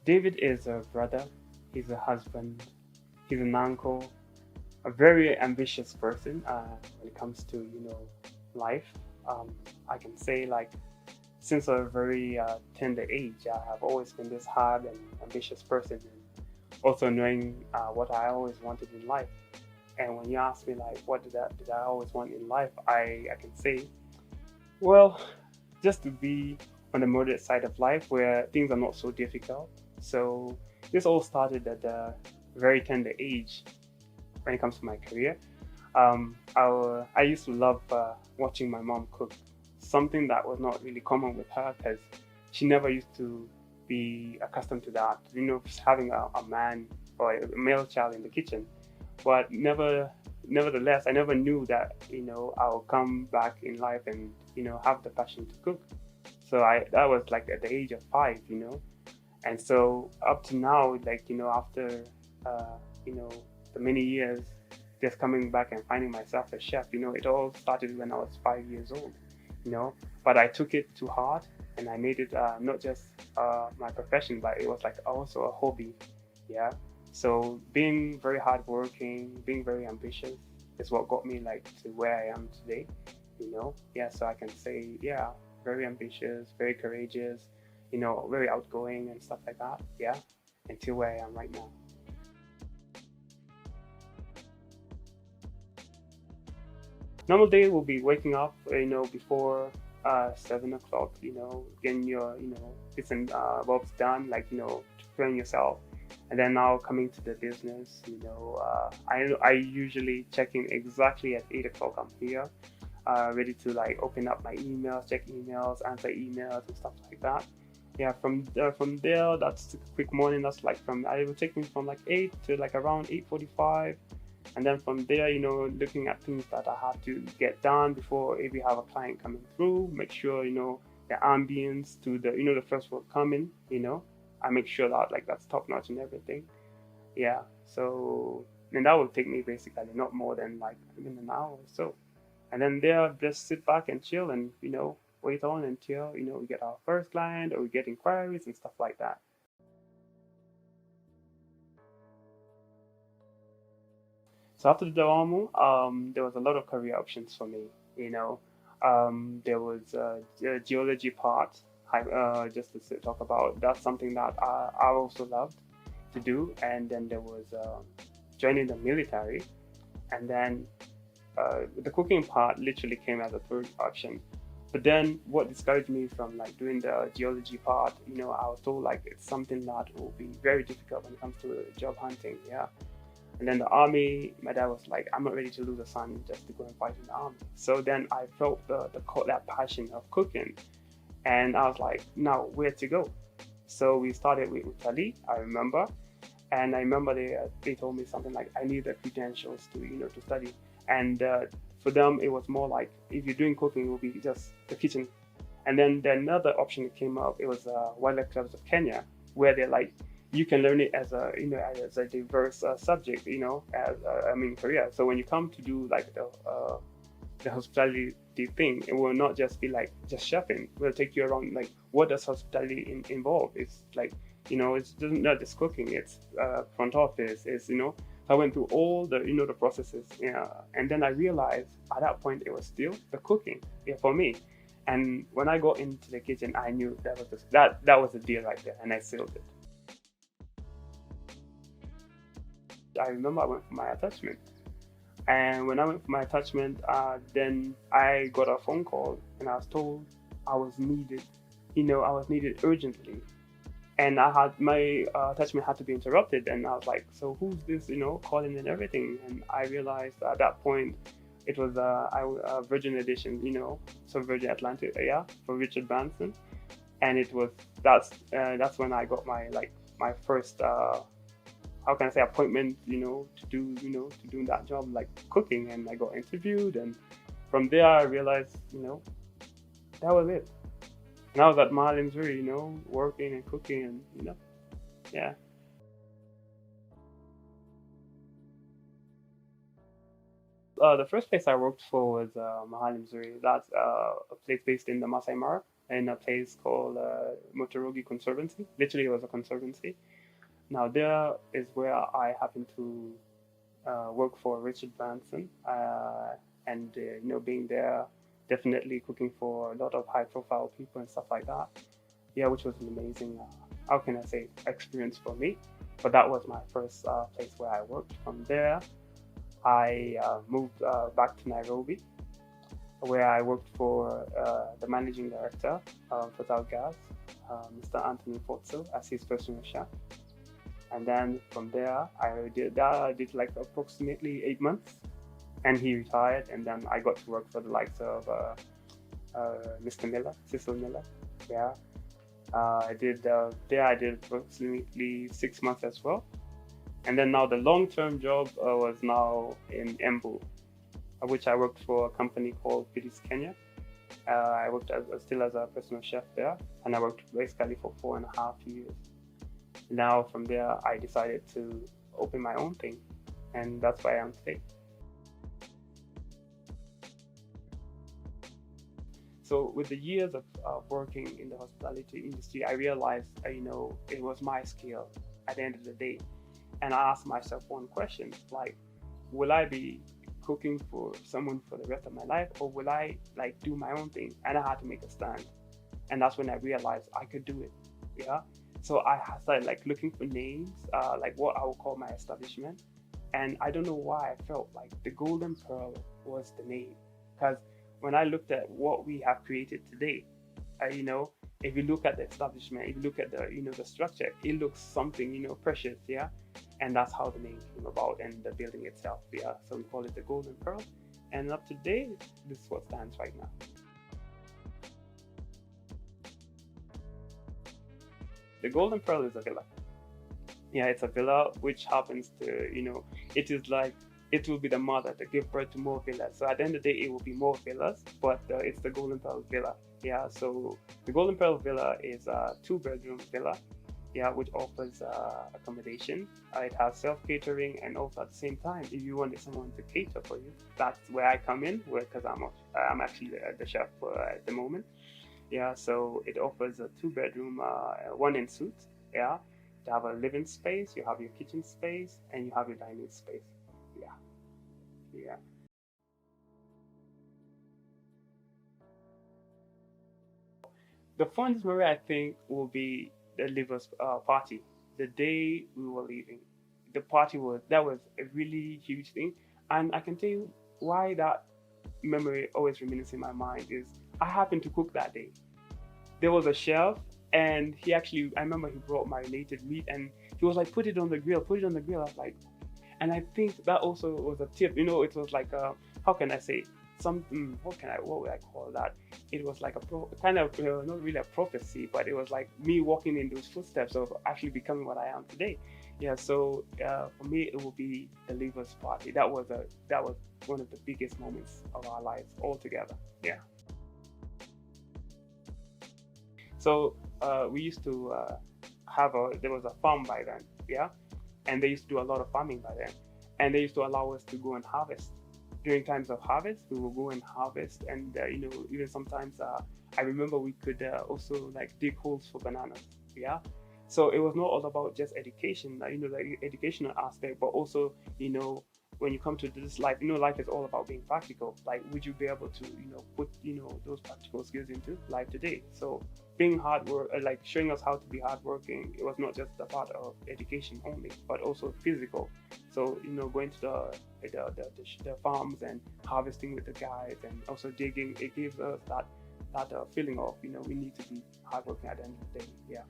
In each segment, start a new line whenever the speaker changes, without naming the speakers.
David is a brother, he's a husband, he's an uncle, a very ambitious person when it comes to, life. Um, I can say, like, since a very tender age, I have always been this hard and ambitious person, and also knowing what I always wanted in life. And when you ask me, like, what did I always want in life, I can say, well, just to be on the moderate side of life where things are not so difficult. So this all started at a very tender age when it comes to my career. I used to love watching my mom cook, something that was not really common with her because she never used to be accustomed to that, just having a man or a male child in the kitchen. But nevertheless, I never knew that, I'll come back in life and, have the passion to cook. So that was like at the age of 5, and so up to now, like, after, uh, you know, the many years just coming back and finding myself a chef, it all started when I was 5 years old, you know, but I took it to heart and I made it not just my profession, but it was like also a hobby. Yeah. So being very hardworking, being very ambitious is what got me like to where I am today, Yeah. So I can say, yeah, very ambitious, very courageous, very outgoing and stuff like that. Yeah. Until where I am right now. Normal day will be waking up, before 7 o'clock, getting your, bits and bobs done, like, preparing yourself. And then now coming to the business, I usually check in exactly at 8 o'clock. I'm here, ready to like open up my emails, check emails, answer emails and stuff like that. Yeah, from there, that's a quick morning. That's like from it will take me from like 8 to like around 8:45, and then from there, looking at things that I have to get done before if we have a client coming through, make sure, the ambience to the, the first work coming, I make sure that like that's top notch and everything. Yeah. So, and that will take me basically not more than like even an hour or so. And then there, just sit back and chill and, wait on until, we get our first client or we get inquiries and stuff like that. So after the Dawamu, there was a lot of career options for me. There was a geology part. Just to talk about, that's something that I also loved to do. And then there was joining the military, and then the cooking part literally came as a third option. But then what discouraged me from like doing the geology part, I was told like it's something that will be very difficult when it comes to job hunting. Yeah. And then the army, my dad was like, I'm not ready to lose a son just to go and fight in the army. So then I felt that passion of cooking. And I was like, now where to go? So we started with Italy, I remember. And I remember they told me something like, I need the credentials to, to study. And for them, it was more like, if you're doing cooking, it will be just the kitchen. And then another option that came up, it was Wildlife Clubs of Kenya, where they're like, you can learn it as a, as a diverse subject, as I mean, career. So when you come to do like the hospitality thing, it will not just be like just chefing. We'll take you around like what does hospitality involve? It's like, it's not just cooking. It's front office. It's I went through all the the processes, yeah, and then I realized at that point it was still the cooking, yeah, for me. And when I got into the kitchen, I knew that was the deal right there, and I sealed it. I remember I went for my attachment, and when I went for my attachment, then I got a phone call, and I was told I was needed. I was needed urgently, and I had my attachment had to be interrupted, and I was like, "So who's this?" Calling and everything, and I realized at that point it was Virgin Edition, so Virgin Atlantic, yeah, for Richard Branson, and it was that's when I got my like my first how can I say appointment, to do to do that job like cooking, and I got interviewed, and from there I realized, that was it. And I was at Marlin's really, working and cooking and yeah. The first place I worked for was Mahali, Missouri. That's a place based in the Masai Mara. in a place called Motorogi Conservancy. Literally, it was a conservancy. Now, there is where I happened to work for Richard Branson, and being there, definitely cooking for a lot of high-profile people and stuff like that. Yeah, which was an amazing, how can I say, experience for me. But that was my first place where I worked. From there, I moved back to Nairobi, where I worked for the managing director of Total Gas, Mr. Anthony Pozzo, as his personal chef. And then from there, I did like approximately 8 months, and he retired. And then I got to work for the likes of Mr. Miller, Cecil Miller. Yeah, I did there. I did approximately 6 months as well. And then now the long-term job was now in Embu, which I worked for a company called Pitis Kenya. I worked still as a personal chef there, and I worked basically for 4.5 years. Now from there, I decided to open my own thing, and that's where I am today. So with the years of working in the hospitality industry, I realized, it was my skill at the end of the day. And I asked myself one question, like, will I be cooking for someone for the rest of my life, or will I like do my own thing? And I had to make a stand. And that's when I realized I could do it. Yeah. So I started like looking for names, like what I would call my establishment. And I don't know why I felt like the Golden Pearl was the name. Because when I looked at what we have created today, if you look at the establishment, if you look at the structure, it looks something, precious, yeah. And that's how the name came about, and the building itself, yeah. So we call it the Golden Pearl, and up to date, this is what stands right now. The Golden Pearl is a villa. Yeah, it's a villa which happens to, it is like it will be the mother to give birth to more villas. So at the end of the day, it will be more villas, but it's the Golden Pearl Villa. Yeah, so the Golden Pearl Villa is a 2-bedroom villa, yeah, which offers accommodation. It has self-catering, and also at the same time, if you wanted someone to cater for you, that's where I come in, because I'm actually the chef at the moment. Yeah, so it offers a 2-bedroom, one en suite. Yeah, you have a living space, you have your kitchen space, and you have your dining space. Yeah, yeah. The fondest memory, I think, will be the leavers party. The day we were leaving, the party was a really huge thing, and I can tell you why that memory always remains in my mind is I happened to cook that day. There was a chef, and I remember he brought marinated meat, and he was like, put it on the grill, put it on the grill. I was like, and I think that also was a tip. It was like how can I say, something? What would I call that? It was like kind of not really a prophecy, but it was like me walking in those footsteps of actually becoming what I am today. Yeah. So for me, it will be the leavers party. That was one of the biggest moments of our lives altogether. Yeah. So we used to there was a farm by then, yeah, and they used to do a lot of farming by then, and they used to allow us to go and harvest. During times of harvest, we will go and harvest, and even sometimes I remember we could also like dig holes for bananas, yeah. So it was not all about just education, the educational aspect, but also when you come to this life, life is all about being practical. Like, would you be able to, put, those practical skills into life today? So being hard work, like showing us how to be hardworking, it was not just a part of education only, but also physical. So, going to the farms and harvesting with the guys and also digging, it gives us that feeling of, we need to be hardworking at the end of the day. Yeah.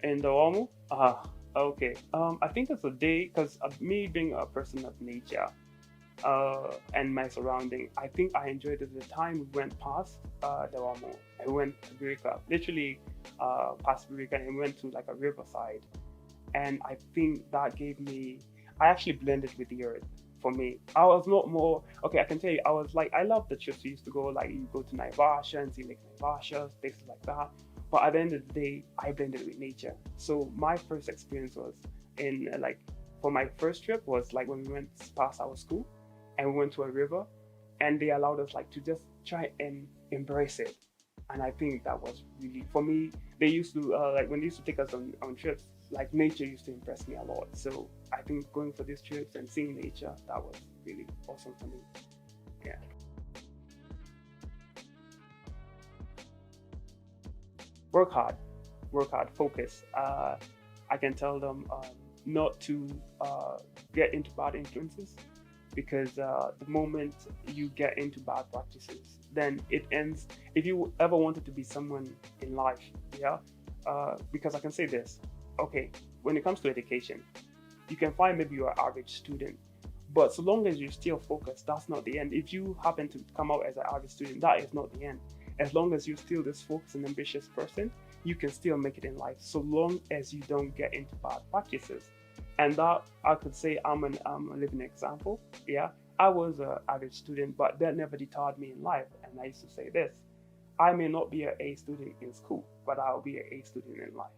In Dawamu, okay. I think it's a day because me being a person of nature, and my surrounding, I think I enjoyed it. The time we went past Dawamu, I went to Birika, literally past Birika, and went to like a riverside, and I think that gave me. I actually blended with the earth. For me, I was not more okay. I can tell you, I was like, I love the trips we used to go. Like, you go to Naivasha and see Lake Naivasha, places like that. But at the end of the day, I blended with nature. So my first experience was in for my first trip was like when we went past our school. and we went to a river, and they allowed us like to just try and embrace it. And I think that was really, for me, they used to like when they used to take us on trips, like nature used to impress me a lot. So I think going for these trips and seeing nature, that was really awesome for me. Yeah. Work hard, work hard, focus. I can tell them not to get into bad influences, because the moment you get into bad practices, then it ends. If you ever wanted to be someone in life, yeah, because I can say this, okay, when it comes to education, you can find maybe you're an average student, but so long as you're still focused, that's not the end. If you happen to come out as an average student, that is not the end. As long as you're still this focused and ambitious person, you can still make it in life, so long as you don't get into bad practices. And that, I could say, I'm a living example. Yeah, I was an average student, but that never deterred me in life. And I used to say this: I may not be an A student in school, but I'll be an A student in life.